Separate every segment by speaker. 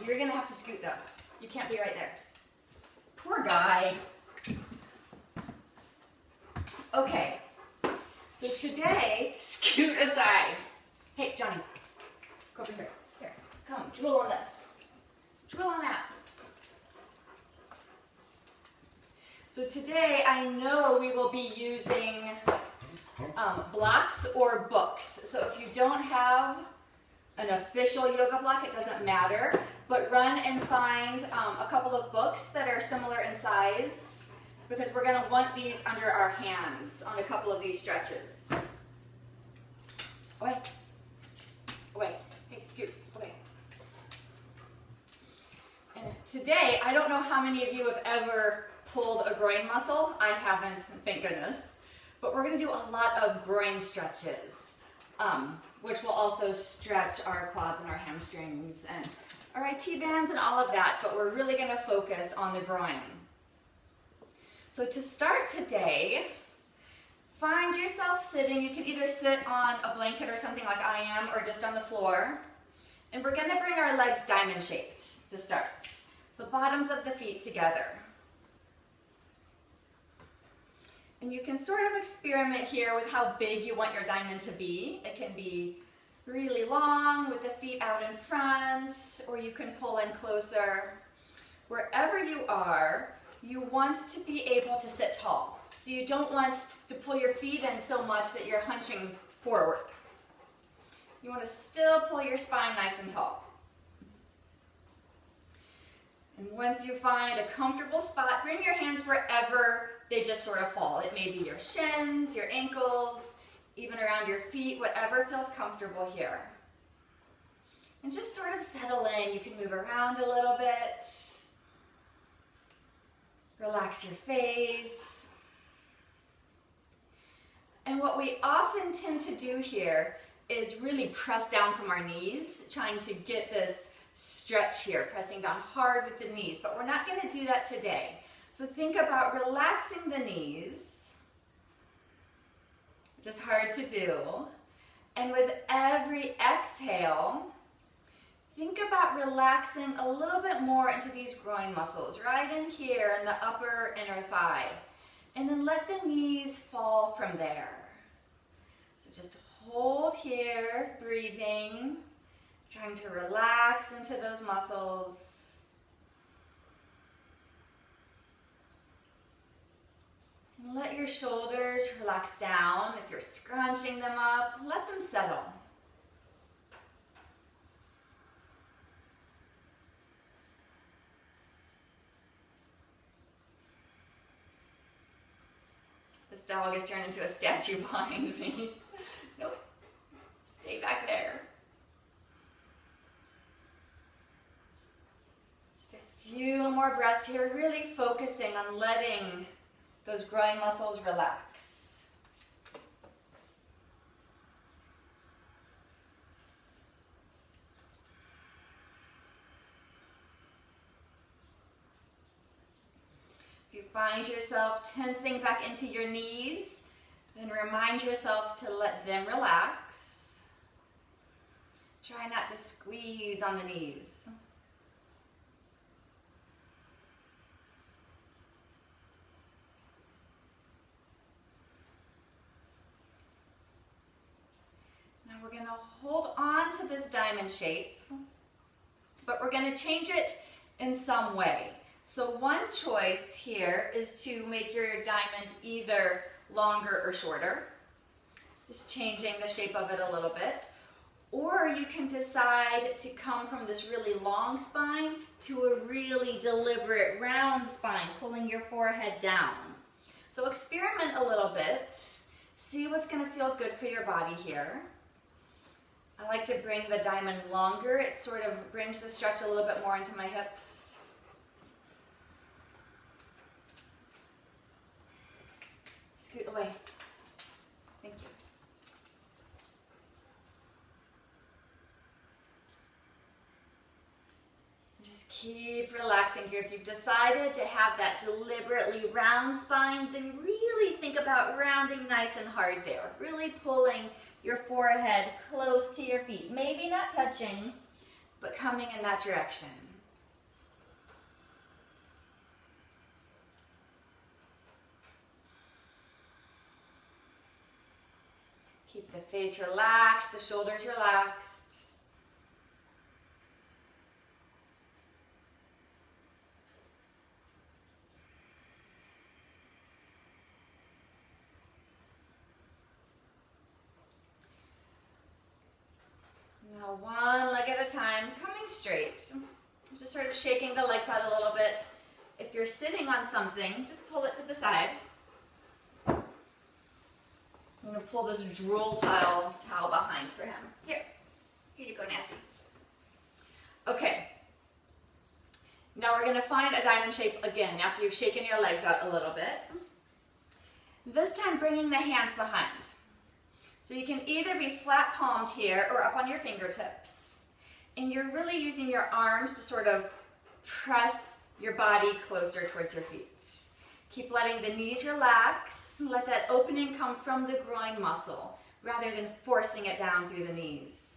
Speaker 1: You're gonna have to scoot though. You can't be right there. Poor guy. Okay, so today, scoot aside. Hey, Johnny, go over here. Here, come, drool on this. Drool on that. So today, I know we will be using blocks or books. So if you don't have an official yoga block, it doesn't matter, but run and find a couple of books that are similar in size, because we're going to want these under our hands on a couple of these stretches. Away. Away. Hey, scoot. Away. And today, I don't know how many of you have ever pulled a groin muscle. I haven't, thank goodness. But we're going to do a lot of groin stretches, which will also stretch our quads and our hamstrings and our IT bands and all of that, but we're really going to focus on the groin. So to start today, find yourself sitting. You can either sit on a blanket or something like I am, or just on the floor. And we're going to bring our legs diamond shaped to start. So bottoms of the feet together. And you can sort of experiment here with how big you want your diamond to be. It can be really long with the feet out in front, or you can pull in closer. Wherever you are, you want to be able to sit tall. So you don't want to pull your feet in so much that you're hunching forward. You want to still pull your spine nice and tall. And once you find a comfortable spot, bring your hands wherever they just sort of fall. It may be your shins, your ankles, even around your feet, whatever feels comfortable here. And just sort of settle in. You can move around a little bit. Relax your face. And what we often tend to do here is really press down from our knees, trying to get this stretch here, pressing down hard with the knees. But we're not going to do that today. So think about relaxing the knees, which is hard to do. And with every exhale, think about relaxing a little bit more into these groin muscles, right in here in the upper inner thigh. And then let the knees fall from there. So just hold here, breathing, trying to relax into those muscles. And let your shoulders relax down. If you're scrunching them up, let them settle. This dog has turned into a statue behind me. Nope. Stay back there. Just a few more breaths here, really focusing on letting those groin muscles relax. If you find yourself tensing back into your knees, then remind yourself to let them relax. Try not to squeeze on the knees. We're going to hold on to this diamond shape, but we're going to change it in some way. So one choice here is to make your diamond either longer or shorter, just changing the shape of it a little bit. Or you can decide to come from this really long spine to a really deliberate round spine, pulling your forehead down. So experiment a little bit, see what's going to feel good for your body here. I like to bring the diamond longer. It sort of brings the stretch a little bit more into my hips. Scoot away. Thank you. Just keep relaxing here. If you've decided to have that deliberately round spine, then really think about rounding nice and hard there. Really pulling your forehead close to your feet. Maybe not touching, but coming in that direction. Keep the face relaxed, the shoulders relaxed. Now one leg at a time, coming straight. Just sort of shaking the legs out a little bit. If you're sitting on something, just pull it to the side. I'm going to pull this drool towel behind for him. Here you go, Nasty. Okay. Now we're going to find a diamond shape again after you've shaken your legs out a little bit. This time bringing the hands behind. So you can either be flat palmed here or up on your fingertips. And you're really using your arms to sort of press your body closer towards your feet. Keep letting the knees relax. Let that opening come from the groin muscle rather than forcing it down through the knees.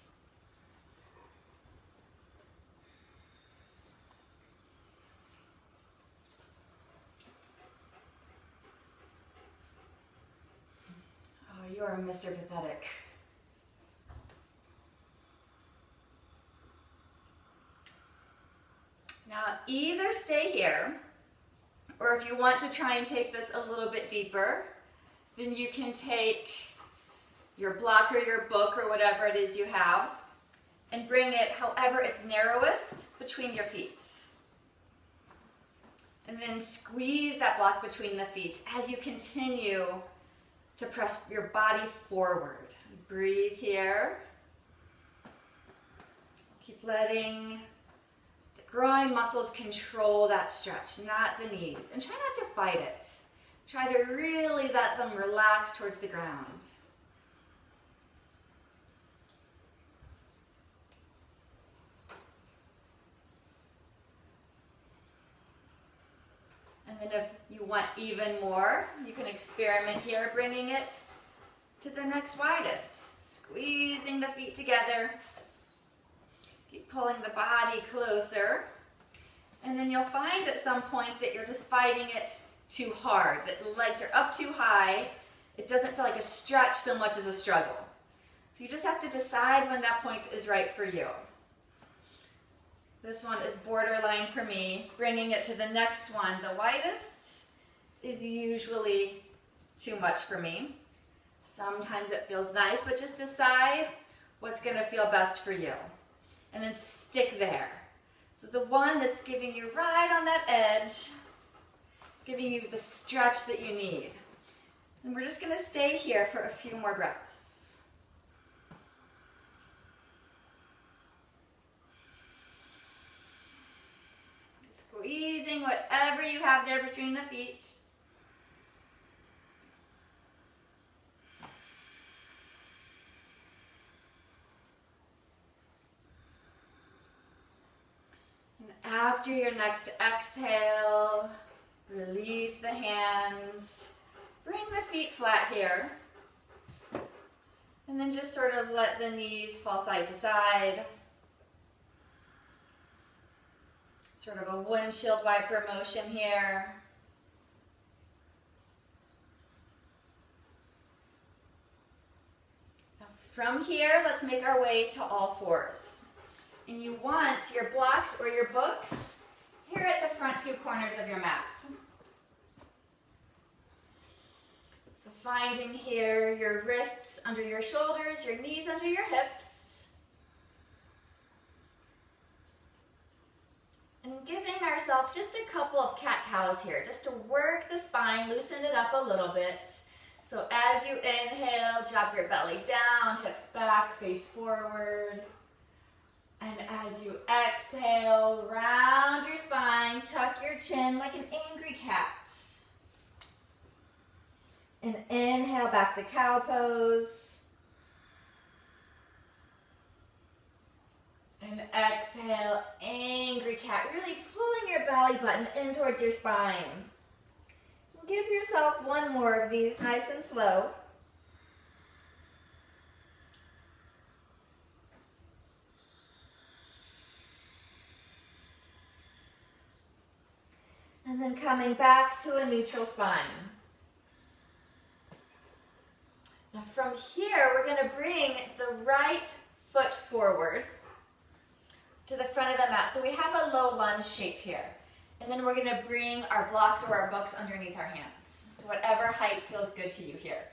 Speaker 1: Oh, you are Mr. Pathetic. Now either stay here, or if you want to try and take this a little bit deeper, then you can take your block or your book or whatever it is you have and bring it however it's narrowest between your feet. And then squeeze that block between the feet as you continue to press your body forward. Breathe here. Keep letting the groin muscles control that stretch, not the knees. And try not to fight it. Try to really let them relax towards the ground. And then if you want even more, you can experiment here, bringing it to the next widest. Squeezing the feet together. Keep pulling the body closer. And then you'll find at some point that you're just fighting it too hard, that the legs are up too high. It doesn't feel like a stretch so much as a struggle. So you just have to decide when that point is right for you. This one is borderline for me. Bringing it to the next one, the widest, is usually too much for me. Sometimes it feels nice, but just decide what's going to feel best for you. And then stick there. So the one that's giving you right on that edge, giving you the stretch that you need. And we're just going to stay here for a few more breaths. Squeezing whatever you have there between the feet. And after your next exhale, release the hands. Bring the feet flat here. And then just sort of let the knees fall side to side. Sort of a windshield wiper motion here. Now from here, let's make our way to all fours. And you want your blocks or your books here at the front two corners of your mat. So finding here your wrists under your shoulders, your knees under your hips. And giving ourselves just a couple of cat-cows here, just to work the spine, loosen it up a little bit. So as you inhale, drop your belly down, hips back, face forward. And as you exhale, round your spine, tuck your chin like an angry cat. And inhale back to cow pose. And exhale, angry cat, really pulling your belly button in towards your spine. Give yourself one more of these, nice and slow. And then coming back to a neutral spine. Now from here, we're going to bring the right foot forward to the front of the mat. So we have a low lunge shape here. And then we're going to bring our blocks or our books underneath our hands to whatever height feels good to you here.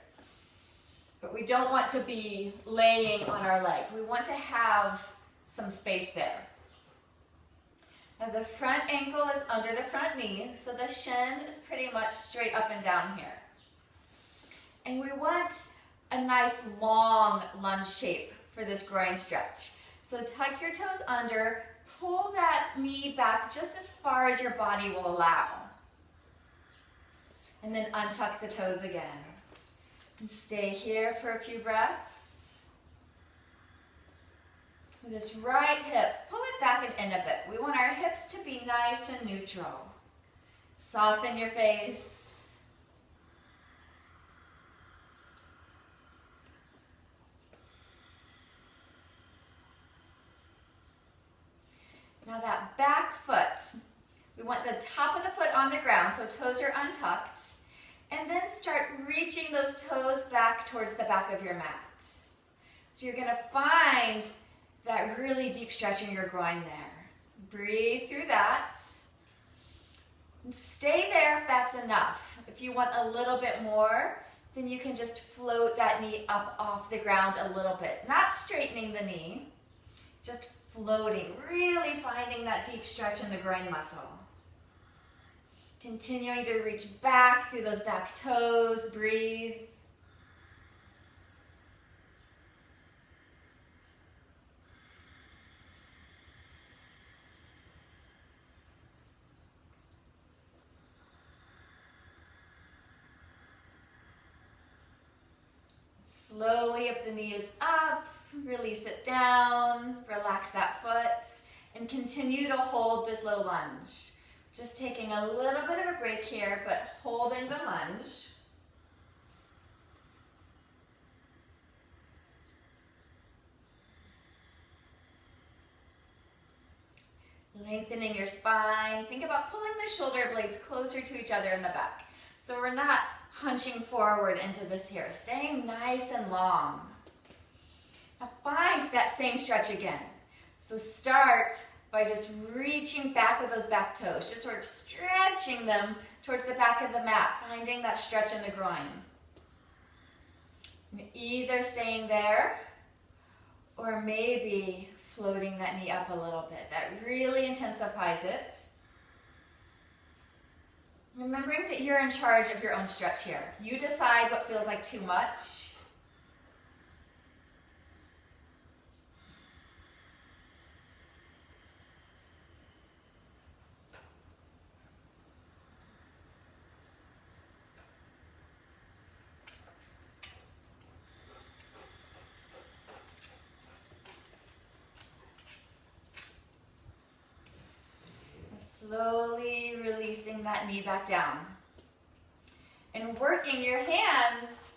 Speaker 1: But we don't want to be laying on our leg. We want to have some space there. Now the front ankle is under the front knee, so the shin is pretty much straight up and down here. And we want a nice long lunge shape for this groin stretch. So tuck your toes under, pull that knee back just as far as your body will allow. And then untuck the toes again. And stay here for a few breaths. This right hip, pull it back and in a bit. We want our hips to be nice and neutral. Soften your face. Now that back foot, we want the top of the foot on the ground, so toes are untucked. And then start reaching those toes back towards the back of your mat. So you're going to find that really deep stretch in your groin there. Breathe through that. And stay there if that's enough. If you want a little bit more, then you can just float that knee up off the ground a little bit. Not straightening the knee, just floating, really finding that deep stretch in the groin muscle. Continuing to reach back through those back toes, breathe. Slowly, if the knee is up, release it down, relax that foot, and continue to hold this low lunge. Just taking a little bit of a break here, but holding the lunge. Lengthening your spine. Think about pulling the shoulder blades closer to each other in the back. So we're not hunching forward into this here, staying nice and long. Now find that same stretch again. So start by just reaching back with those back toes, just sort of stretching them towards the back of the mat, finding that stretch in the groin. Either staying there, or maybe floating that knee up a little bit. That really intensifies it. Remembering that you're in charge of your own stretch here. You decide what feels like too much. Slowly releasing that knee back down. And working your hands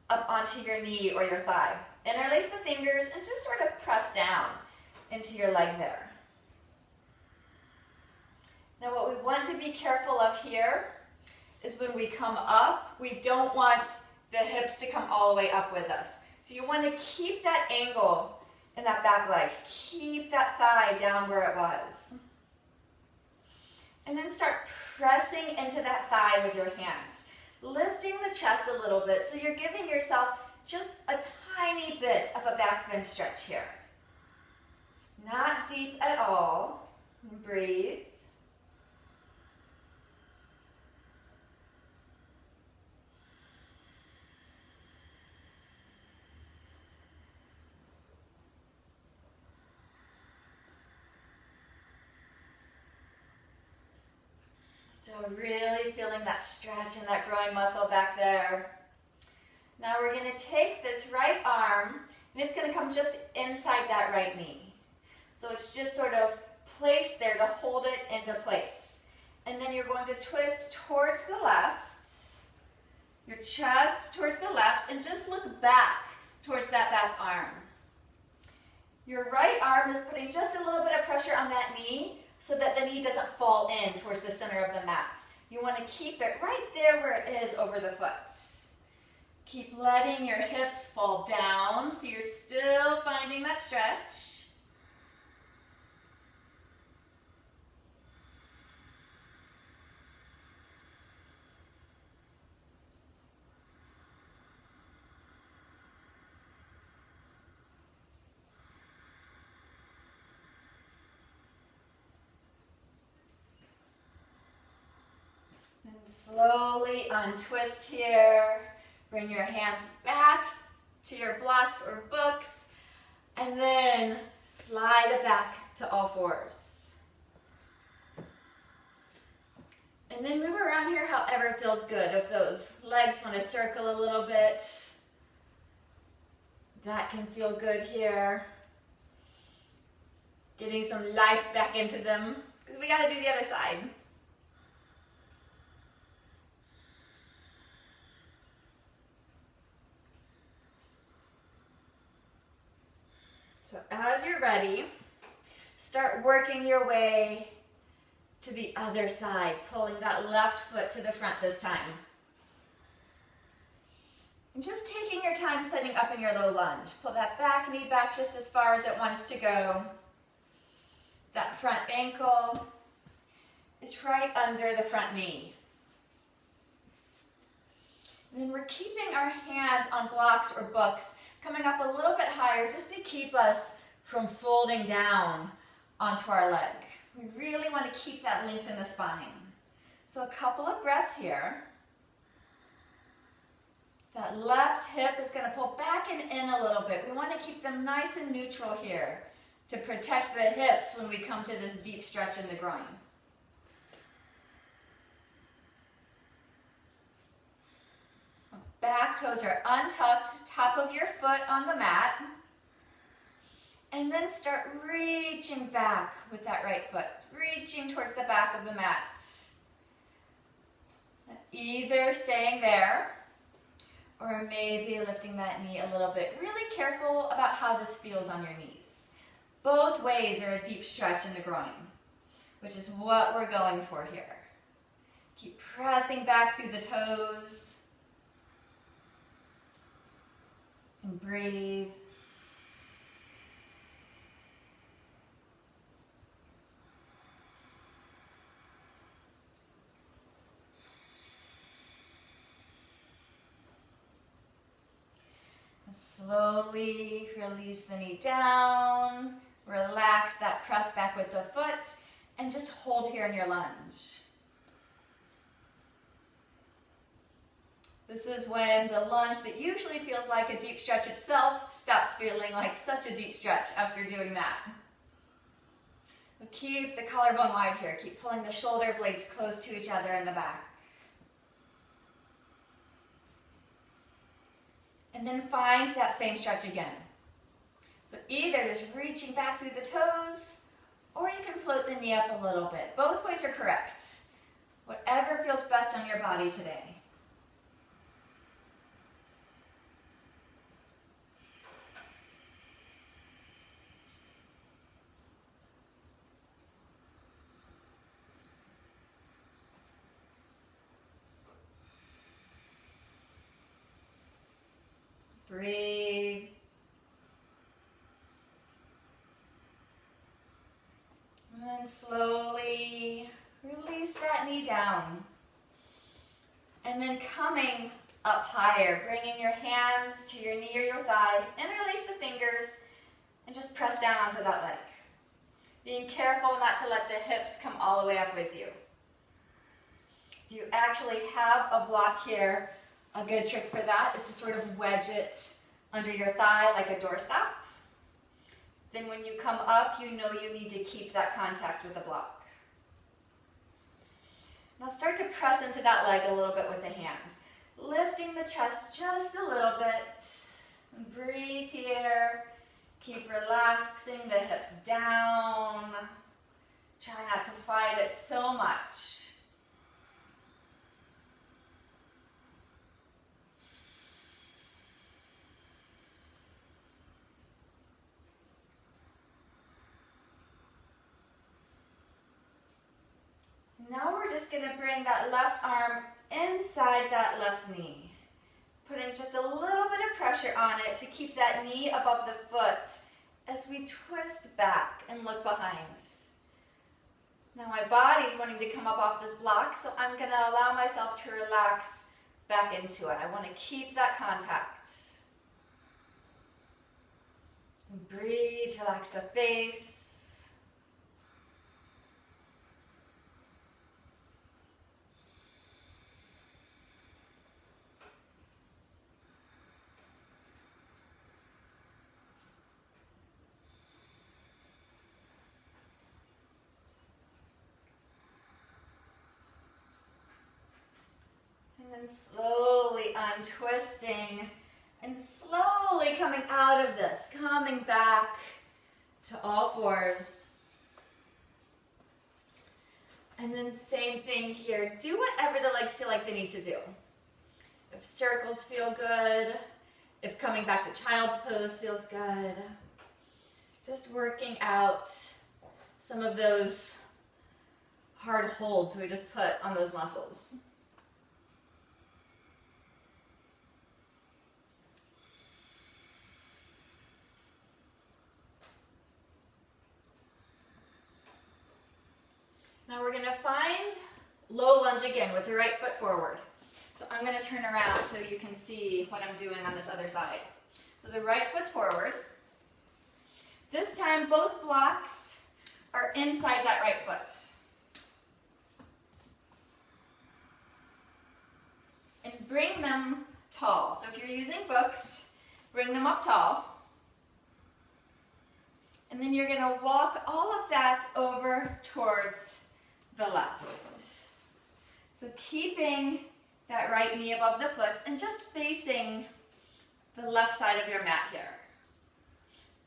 Speaker 1: up onto your knee or your thigh. Interlace the fingers and just sort of press down into your leg there. Now what we want to be careful of here is when we come up, we don't want the hips to come all the way up with us. So you want to keep that angle in that back leg. Keep that thigh down where it was. And then start pressing into that thigh with your hands. Lifting the chest a little bit so you're giving yourself just a tiny bit of a back bend stretch here. Not deep at all. Breathe. So really feeling that stretch in that groin muscle back there. Now we're going to take this right arm and it's going to come just inside that right knee. So it's just sort of placed there to hold it into place. And then you're going to twist towards the left, your chest towards the left, and just look back towards that back arm. Your right arm is putting just a little bit of pressure on that knee, so that the knee doesn't fall in towards the center of the mat. You want to keep it right there where it is over the foot. Keep letting your hips fall down so you're still finding that stretch. And slowly untwist here. Bring your hands back to your blocks or books, and then slide it back to all fours. And then move around here however feels good. If those legs want to circle a little bit, that can feel good here. Getting some life back into them, because we got to do the other side. So as you're ready, start working your way to the other side, pulling that left foot to the front this time. And just taking your time setting up in your low lunge. Pull that back knee back just as far as it wants to go. That front ankle is right under the front knee. And then we're keeping our hands on blocks or books, coming up a little bit higher just to keep us from folding down onto our leg. We really want to keep that length in the spine. So a couple of breaths here. That left hip is going to pull back and in a little bit. We want to keep them nice and neutral here to protect the hips when we come to this deep stretch in the groin. Back toes are untucked, top of your foot on the mat. And then start reaching back with that right foot, reaching towards the back of the mat. Either staying there, or maybe lifting that knee a little bit. Really careful about how this feels on your knees. Both ways are a deep stretch in the groin, which is what we're going for here. Keep pressing back through the toes. And breathe. And slowly release the knee down. Relax that press back with the foot. And just hold here in your lunge. This is when the lunge that usually feels like a deep stretch itself stops feeling like such a deep stretch after doing that. But keep the collarbone wide here. Keep pulling the shoulder blades close to each other in the back. And then find that same stretch again. So either just reaching back through the toes, or you can float the knee up a little bit. Both ways are correct. Whatever feels best on your body today. Breathe. And then slowly release that knee down. And then coming up higher, bringing your hands to your knee or your thigh, and release the fingers, and just press down onto that leg. Being careful not to let the hips come all the way up with you. If you actually have a block here, a good trick for that is to sort of wedge it under your thigh like a doorstop. Then when you come up, you know you need to keep that contact with the block. Now start to press into that leg a little bit with the hands. Lifting the chest just a little bit. And breathe here. Keep relaxing the hips down. Try not to fight it so much. we're just going to bring that left arm inside that left knee, putting just a little bit of pressure on it to keep that knee above the foot as we twist back and look behind. Now my body's wanting to come up off this block, so I'm going to allow myself to relax back into it. I want to keep that contact. And breathe, relax the face. And then slowly untwisting and slowly coming out of this, coming back to all fours. And then same thing here. Do whatever the legs feel like they need to do. If circles feel good, if coming back to child's pose feels good, just working out some of those hard holds we just put on those muscles. Now we're going to find low lunge again with the right foot forward. So I'm going to turn around so you can see what I'm doing on this other side. So the right foot's forward. This time both blocks are inside that right foot. And bring them tall. So if you're using books, bring them up tall. And then you're going to walk all of that over towards the left. So keeping that right knee above the foot and just facing the left side of your mat here.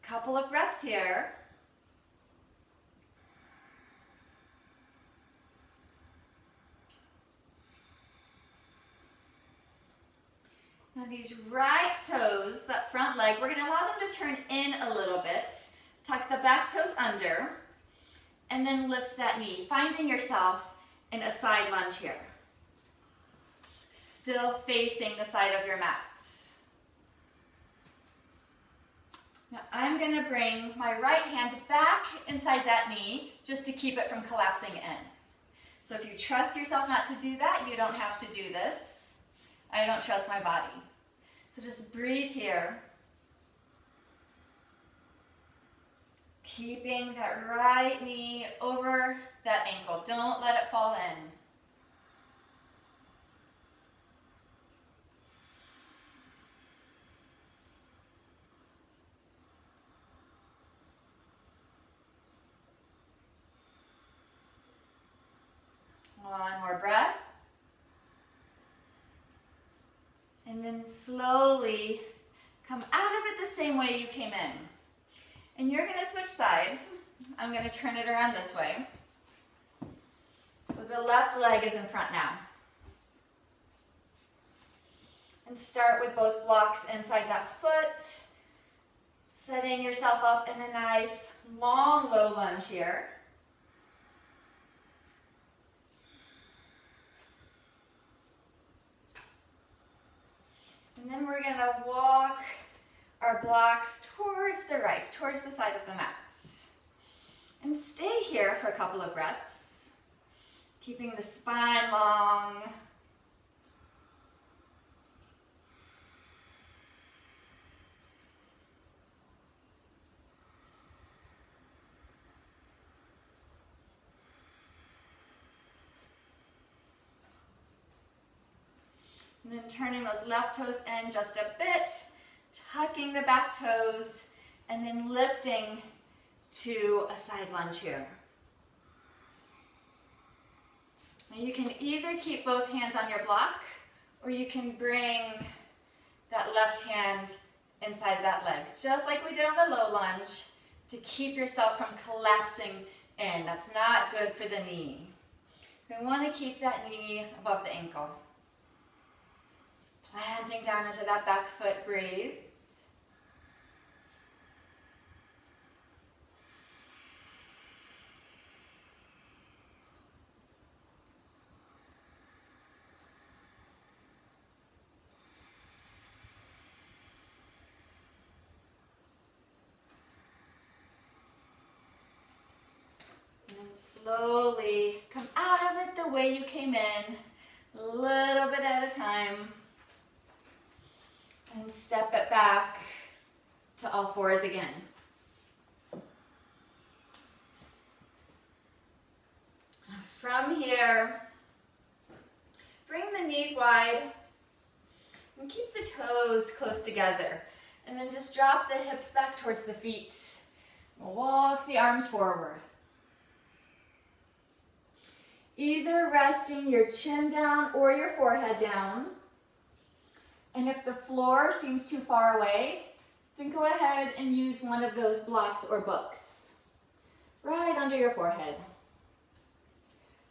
Speaker 1: Couple of breaths here. Now these right toes, that front leg, we're going to allow them to turn in a little bit. Tuck the back toes under. And then lift that knee, finding yourself in a side lunge here. Still facing the side of your mat. Now I'm going to bring my right hand back inside that knee just to keep it from collapsing in. So if you trust yourself not to do that, you don't have to do this. I don't trust my body. So just breathe here. Keeping that right knee over that ankle. Don't let it fall in. One more breath. And then slowly come out of it the same way you came in. And you're going to switch sides. I'm going to turn it around this way. So the left leg is in front now. And start with both blocks inside that foot. Setting yourself up in a nice long low lunge here. And then we're going to walk our blocks towards the right, towards the side of the mat. And stay here for a couple of breaths, keeping the spine long. And then turning those left toes in just a bit, tucking the back toes, and then lifting to a side lunge here. Now you can either keep both hands on your block, or you can bring that left hand inside that leg, just like we did on the low lunge, to keep yourself from collapsing in. That's not good for the knee. We want to keep that knee above the ankle. Planting down into that back foot, breathe. slowly come out of it the way you came in, a little bit at a time, and step it back to all fours again. From here, bring the knees wide and keep the toes close together. And then just drop the hips back towards the feet. Walk the arms forward. Either resting your chin down or your forehead down. And if the floor seems too far away, then go ahead and use one of those blocks or books right under your forehead.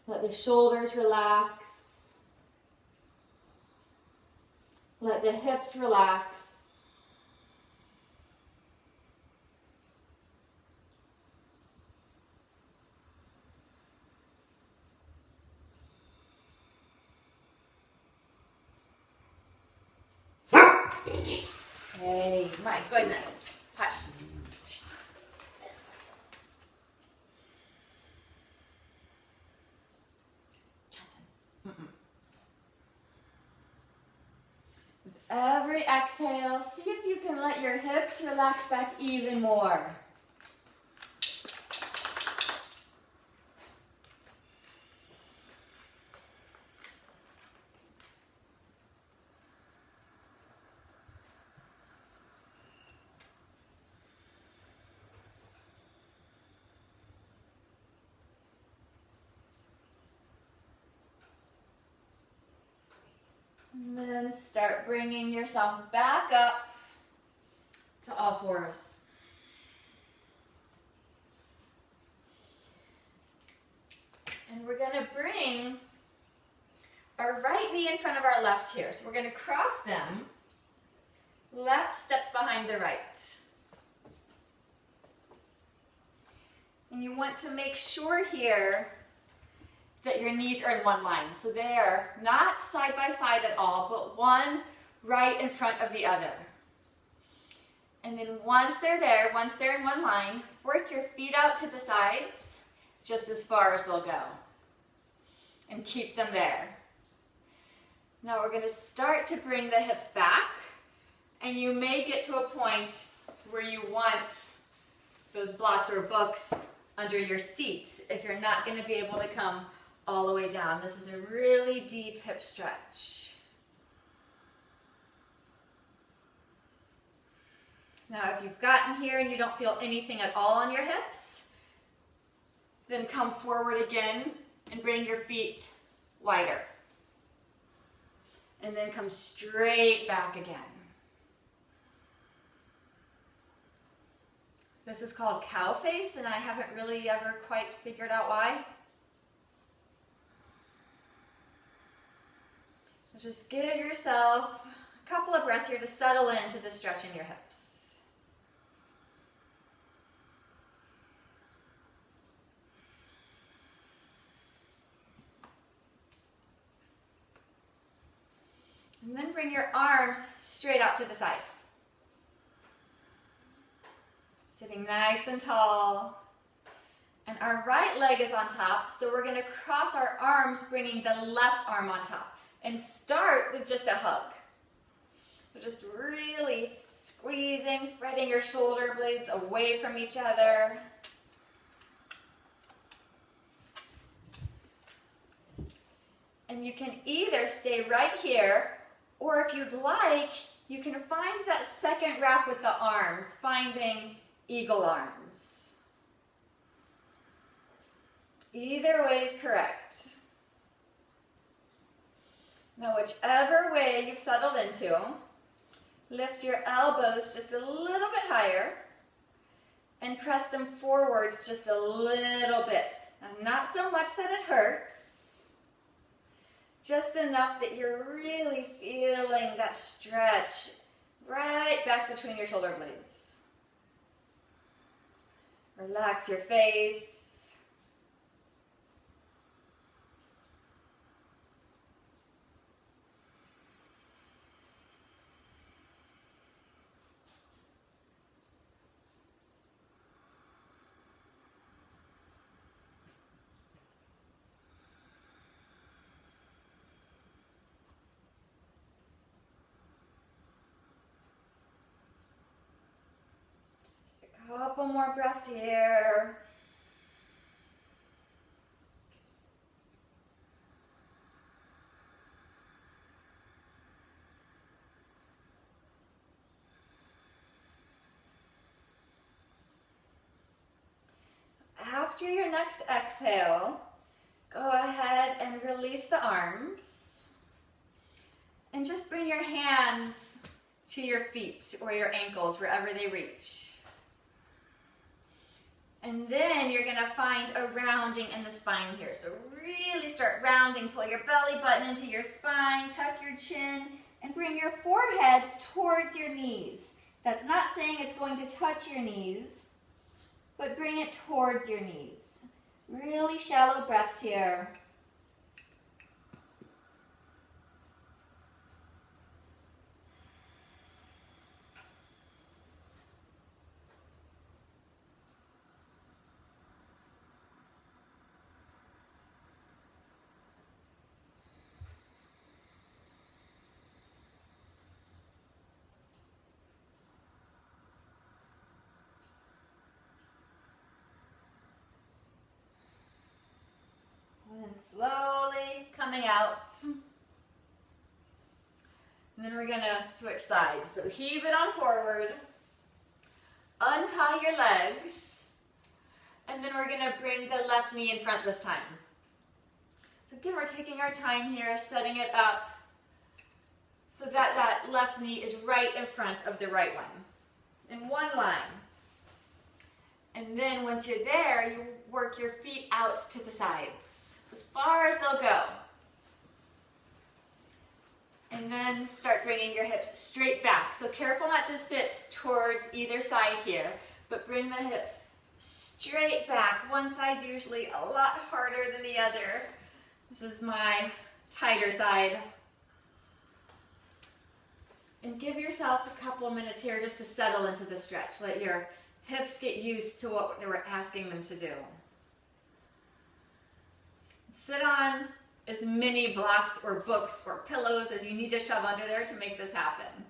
Speaker 1: Let the shoulders relax. Let the hips relax. Hey, my goodness. Hush. Johnson. With every exhale, see if you can let your hips relax back even more. And then start bringing yourself back up to all fours. And we're going to bring our right knee in front of our left here. So we're going to cross them. Left steps behind the right. And you want to make sure here that your knees are in one line. So they are not side by side at all, but one right in front of the other. And then once they're there, once they're in one line, work your feet out to the sides just as far as they'll go. And keep them there. Now we're going to start to bring the hips back, and you may get to a point where you want those blocks or books under your seats if you're not going to be able to come all the way down. This is a really deep hip stretch. Now, if you've gotten here and you don't feel anything at all on your hips, then come forward again and bring your feet wider. And then come straight back again. This is called cow face, and I haven't really ever quite figured out why. Just give yourself a couple of breaths here to settle into the stretch in your hips. And then bring your arms straight out to the side. Sitting nice and tall. And our right leg is on top, so we're going to cross our arms, bringing the left arm on top. And start with just a hug. So just really squeezing, spreading your shoulder blades away from each other. And you can either stay right here, or if you'd like, you can find that second wrap with the arms, finding eagle arms. Either way is correct. Now, whichever way you've settled into, lift your elbows just a little bit higher and press them forwards just a little bit. Now, not so much that it hurts, just enough that you're really feeling that stretch right back between your shoulder blades. Relax your face. Couple more breaths here. After your next exhale, go ahead and release the arms and just bring your hands to your feet or your ankles, wherever they reach. And then you're gonna find a rounding in the spine here. So really start rounding, pull your belly button into your spine, tuck your chin, and bring your forehead towards your knees. That's not saying it's going to touch your knees, but bring it towards your knees. Really shallow breaths here. And slowly coming out. And then we're gonna switch sides. So heave it on forward, untie your legs, and then we're gonna bring the left knee in front this time. So again, we're taking our time here, setting it up so that that left knee is right in front of the right one, in one line. And then once you're there, you work your feet out to the sides, as far as they'll go. And then start bringing your hips straight back. So careful not to sit towards either side here, but bring the hips straight back. One side's usually a lot harder than the other. This is my tighter side. And give yourself a couple of minutes here just to settle into the stretch. Let your hips get used to what we're asking them to do. Sit on as many blocks or books or pillows as you need to shove under there to make this happen.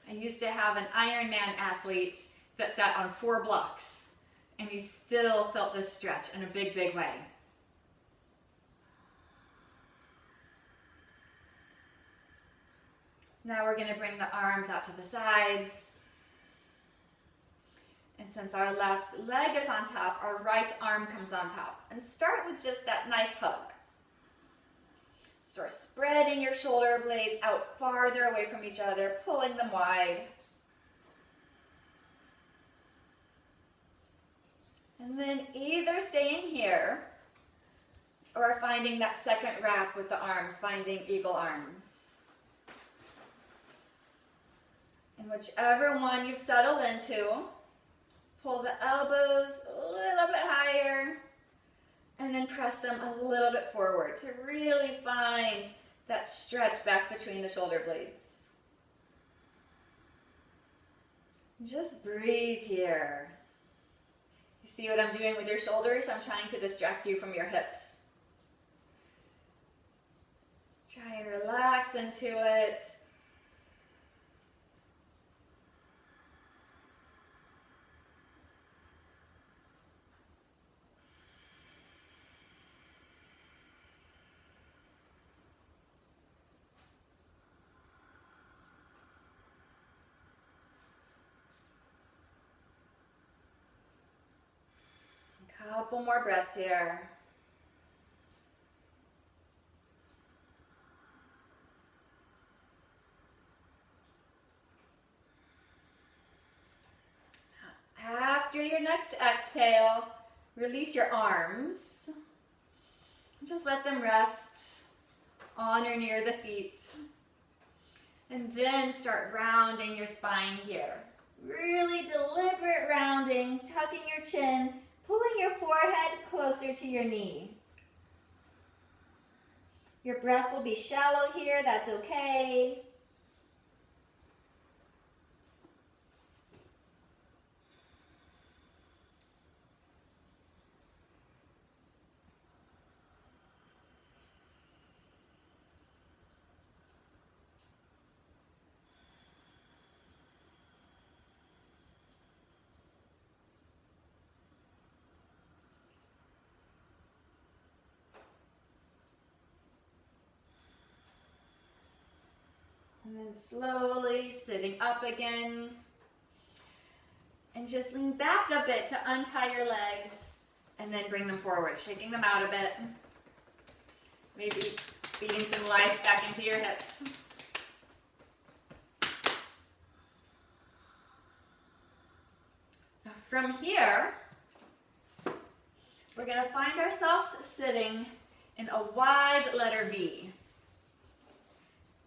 Speaker 1: I used to have an Ironman athlete that sat on 4 blocks, and he still felt this stretch in a big, big way. Now we're going to bring the arms out to the sides. And since our left leg is on top, our right arm comes on top. And start with just that nice hug. So we're spreading your shoulder blades out farther away from each other, pulling them wide. And then either staying here or finding that second wrap with the arms, finding eagle arms. And whichever one you've settled into, pull the elbows a little bit higher and then press them a little bit forward to really find that stretch back between the shoulder blades. Just breathe here. You see what I'm doing with your shoulders? I'm trying to distract you from your hips. Try and relax into it. Couple more breaths here. After your next exhale, release your arms. Just let them rest on or near the feet. And then start rounding your spine here. Really deliberate rounding, tucking your chin, pulling your forehead closer to your knee. Your breaths will be shallow here, that's okay. And then slowly sitting up again. And just lean back a bit to untie your legs and then bring them forward, shaking them out a bit. Maybe feeding some life back into your hips. Now from here, we're going to find ourselves sitting in a wide letter V.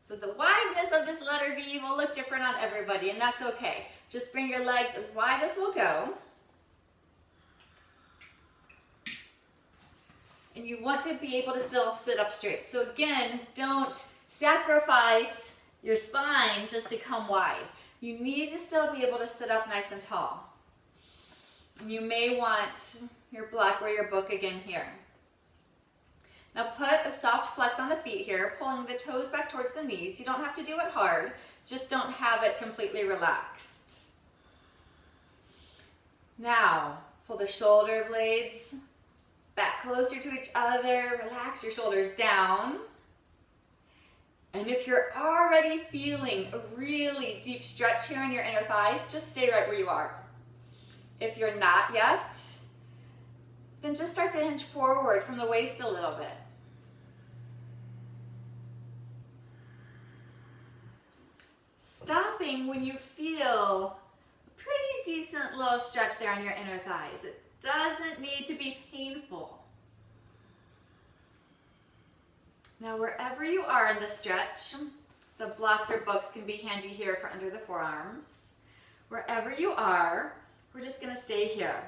Speaker 1: So the wideness of this letter V will look different on everybody, and that's okay. Just bring your legs as wide as will go. And you want to be able to still sit up straight. So again, don't sacrifice your spine just to come wide. You need to still be able to sit up nice and tall. And you may want your block or your book again here. Now put a soft flex on the feet here, pulling the toes back towards the knees. You don't have to do it hard, just don't have it completely relaxed. Now, pull the shoulder blades back closer to each other, relax your shoulders down. And if you're already feeling a really deep stretch here in your inner thighs, just stay right where you are. If you're not yet, then just start to hinge forward from the waist a little bit. Stopping when you feel a pretty decent little stretch there on your inner thighs. It doesn't need to be painful. Now wherever you are in the stretch, the blocks or books can be handy here for under the forearms. Wherever you are, we're just going to stay here.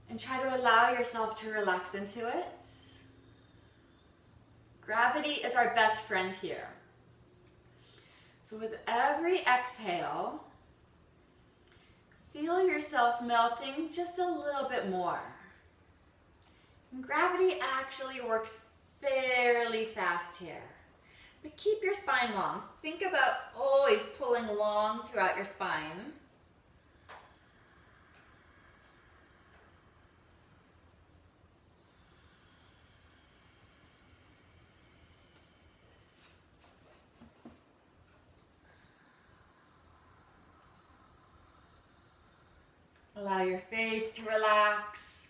Speaker 1: And try to allow yourself to relax into it. Gravity is our best friend here. So with every exhale, feel yourself melting just a little bit more. And gravity actually works fairly fast here. But keep your spine long. Think about always pulling long throughout your spine. Allow your face to relax.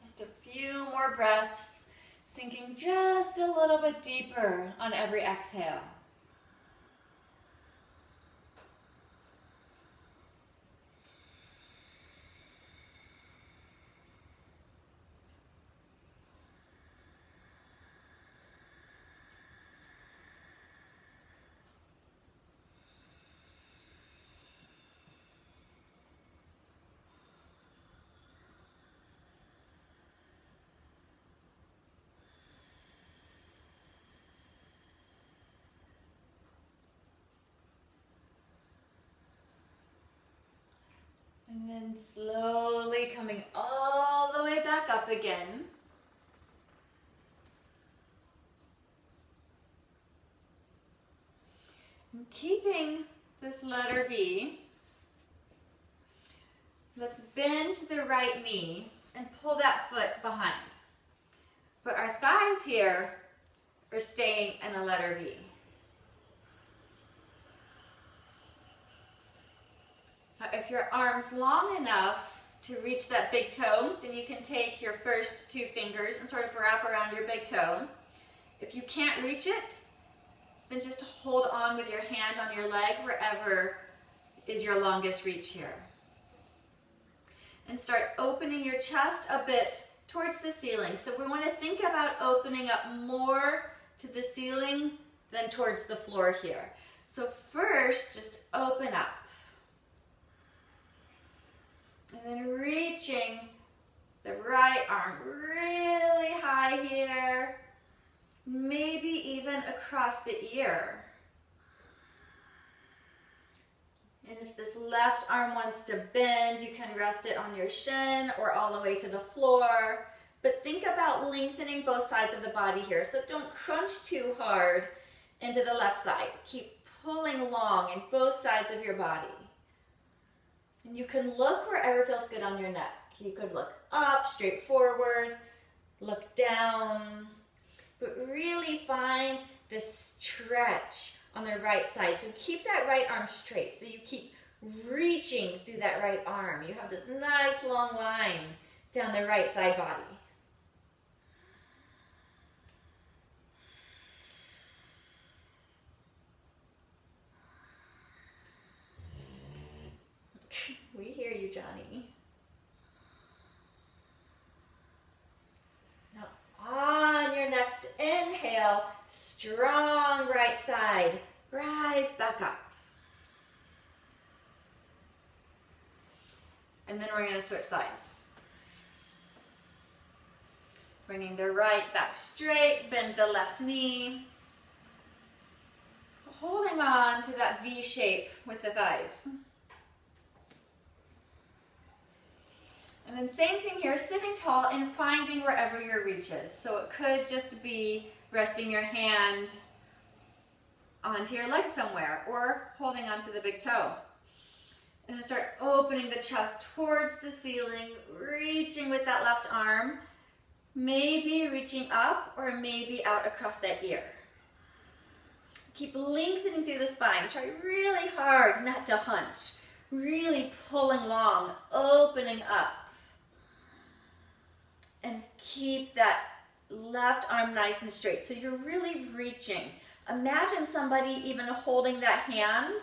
Speaker 1: Just a few more breaths, sinking just a little bit deeper on every exhale. And then slowly coming all the way back up again. And keeping this letter V, let's bend the right knee and pull that foot behind. But our thighs here are staying in a letter V. Now, if your arm's long enough to reach that big toe, then you can take your first two fingers and sort of wrap around your big toe. If you can't reach it, then just hold on with your hand on your leg wherever is your longest reach here. And start opening your chest a bit towards the ceiling. So we want to think about opening up more to the ceiling than towards the floor here. So first, just open up. And then reaching the right arm really high here, maybe even across the ear. And if this left arm wants to bend, you can rest it on your shin or all the way to the floor. But think about lengthening both sides of the body here. So don't crunch too hard into the left side. Keep pulling long in both sides of your body. And you can look wherever feels good on your neck. You could look up, straight forward, look down, but really find this stretch on the right side. So keep that right arm straight. So you keep reaching through that right arm. You have this nice long line down the right side body. We hear you, Johnny. Now on your next inhale, strong right side, rise back up. And then we're going to switch sides. Bringing the right back straight, bend the left knee. Holding on to that V shape with the thighs. And then same thing here, sitting tall and finding wherever your reach is. So it could just be resting your hand onto your leg somewhere or holding onto the big toe. And then start opening the chest towards the ceiling, reaching with that left arm, maybe reaching up or maybe out across that ear. Keep lengthening through the spine. Try really hard not to hunch. Really pulling long, opening up. And keep that left arm nice and straight. So you're really reaching. Imagine somebody even holding that hand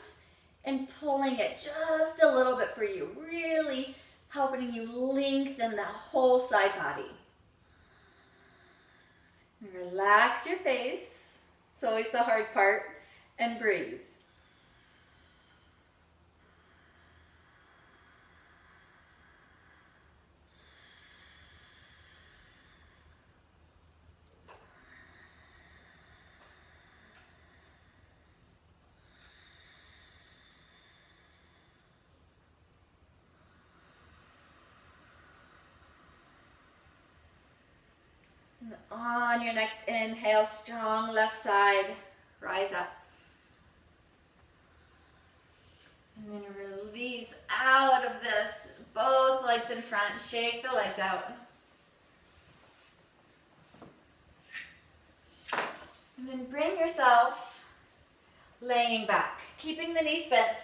Speaker 1: and pulling it just a little bit for you. Really helping you lengthen that whole side body. And relax your face. It's always the hard part. And breathe. And on your next inhale, strong left side, rise up. And then release out of this, both legs in front, shake the legs out. And then bring yourself laying back, keeping the knees bent.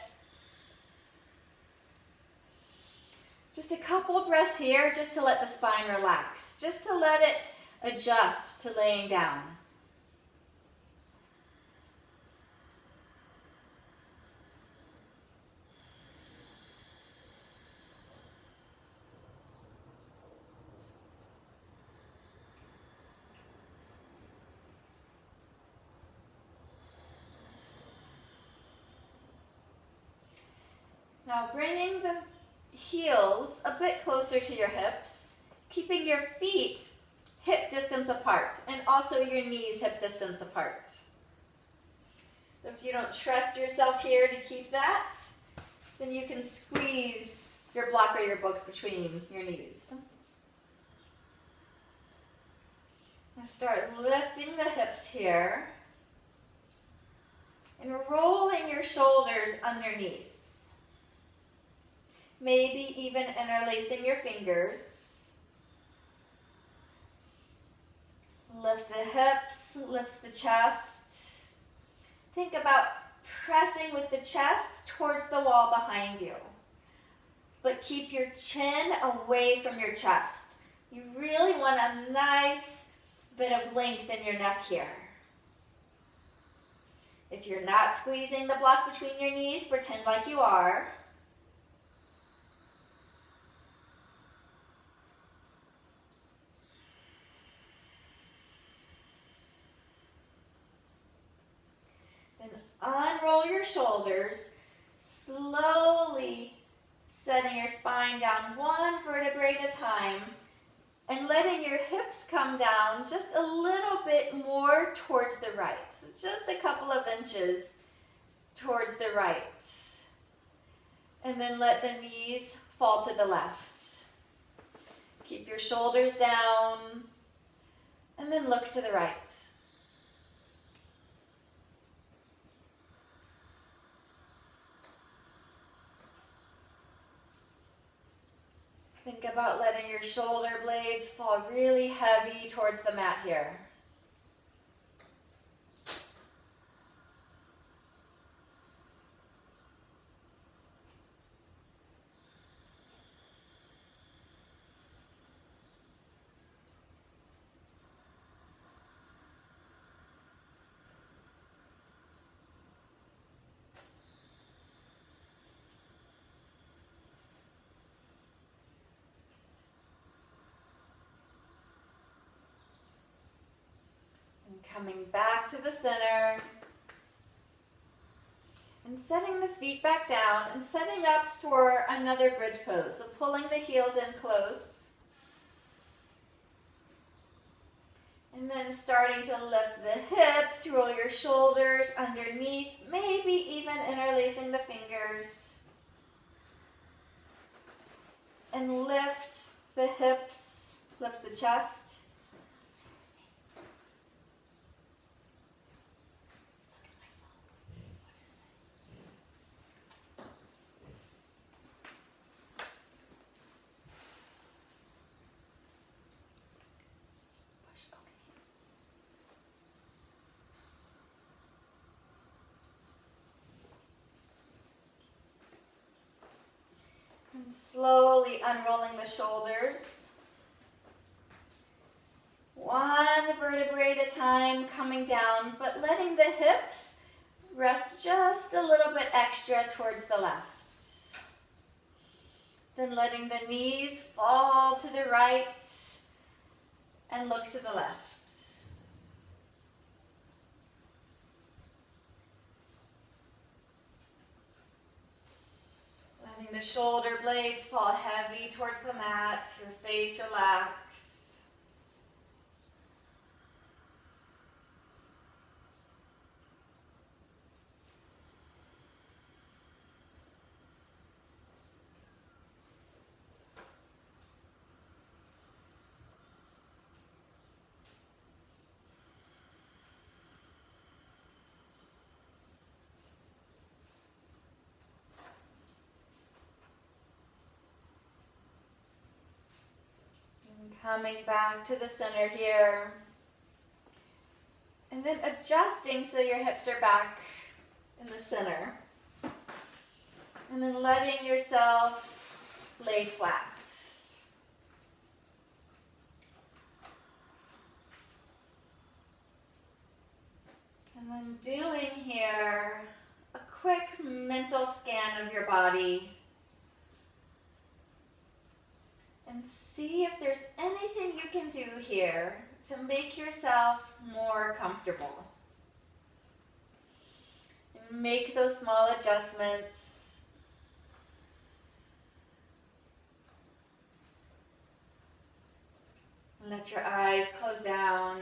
Speaker 1: Just a couple breaths here, just to let the spine relax, just to let it adjust to laying down. Now bringing the heels a bit closer to your hips, keeping your feet hip distance apart and also your knees hip distance apart. If you don't trust yourself here to keep that, then you can squeeze your block or your book between your knees. And start lifting the hips here and rolling your shoulders underneath. Maybe even interlacing your fingers. Lift the hips, lift the chest. Think about pressing with the chest towards the wall behind you. But keep your chin away from your chest. You really want a nice bit of length in your neck here. If you're not squeezing the block between your knees, pretend like you are. Unroll your shoulders, slowly setting your spine down one vertebrae at a time and letting your hips come down just a little bit more towards the right. So just a couple of inches towards the right. And then let the knees fall to the left. Keep your shoulders down and then look to the right. Think about letting your shoulder blades fall really heavy towards the mat here. Coming back to the center and setting the feet back down and setting up for another bridge pose. So pulling the heels in close and then starting to lift the hips, roll your shoulders underneath, maybe even interlacing the fingers, and lift the hips, lift the chest. And slowly unrolling the shoulders. One vertebrae at a time coming down, but letting the hips rest just a little bit extra towards the left. Then letting the knees fall to the right and look to the left. Letting the shoulder blades fall heavy towards the mat, your face relax. Coming back to the center here. And then adjusting so your hips are back in the center. And then letting yourself lay flat. And then doing here a quick mental scan of your body. And see if there's anything you can do here to make yourself more comfortable. And make those small adjustments. Let your eyes close down.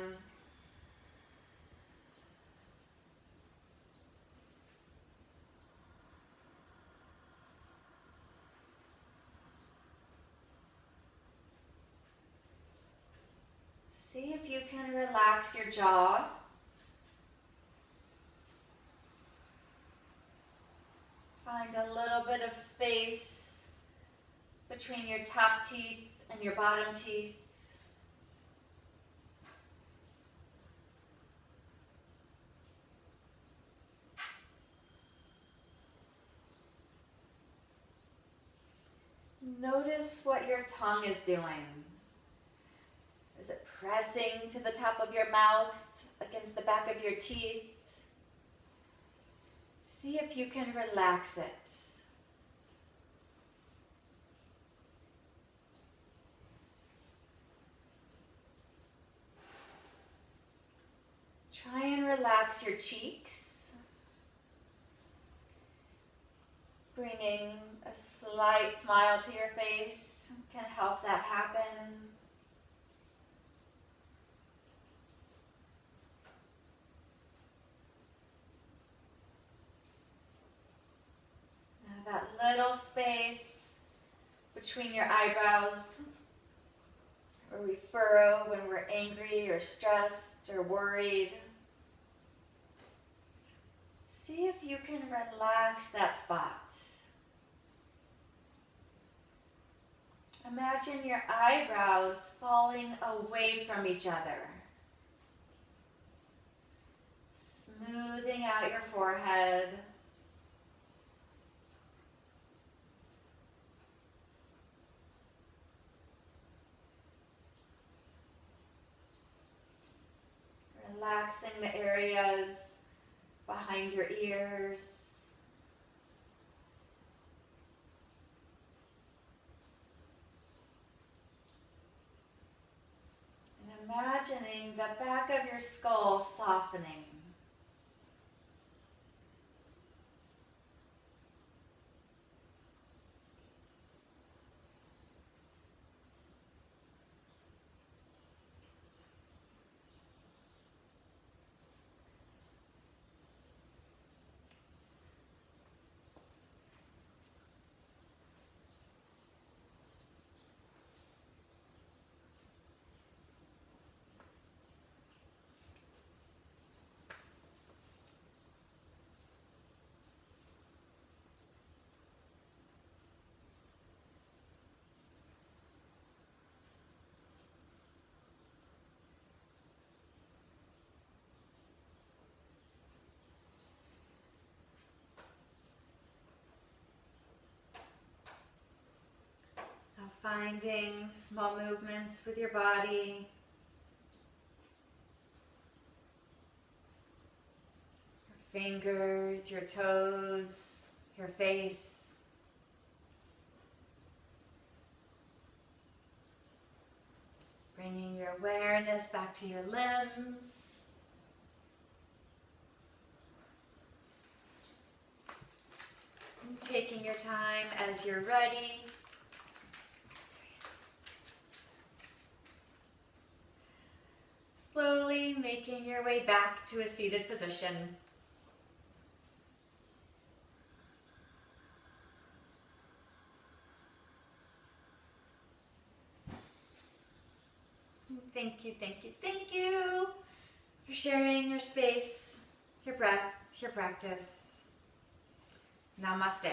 Speaker 1: See if you can relax your jaw. Find a little bit of space between your top teeth and your bottom teeth. Notice what your tongue is doing. Is it pressing to the top of your mouth, against the back of your teeth? See if you can relax it. Try and relax your cheeks, bringing a slight smile to your face can help that happen. Now that little space between your eyebrows, where we furrow when we're angry or stressed or worried. See if you can relax that spot. Imagine your eyebrows falling away from each other. Smoothing out your forehead. Relaxing the areas behind your ears. Imagining the back of your skull softening. Now finding small movements with your body. Your fingers, your toes, your face. Bringing your awareness back to your limbs. And taking your time as you're ready. Slowly making your way back to a seated position. Thank you, thank you, thank you for sharing your space, your breath, your practice. Namaste.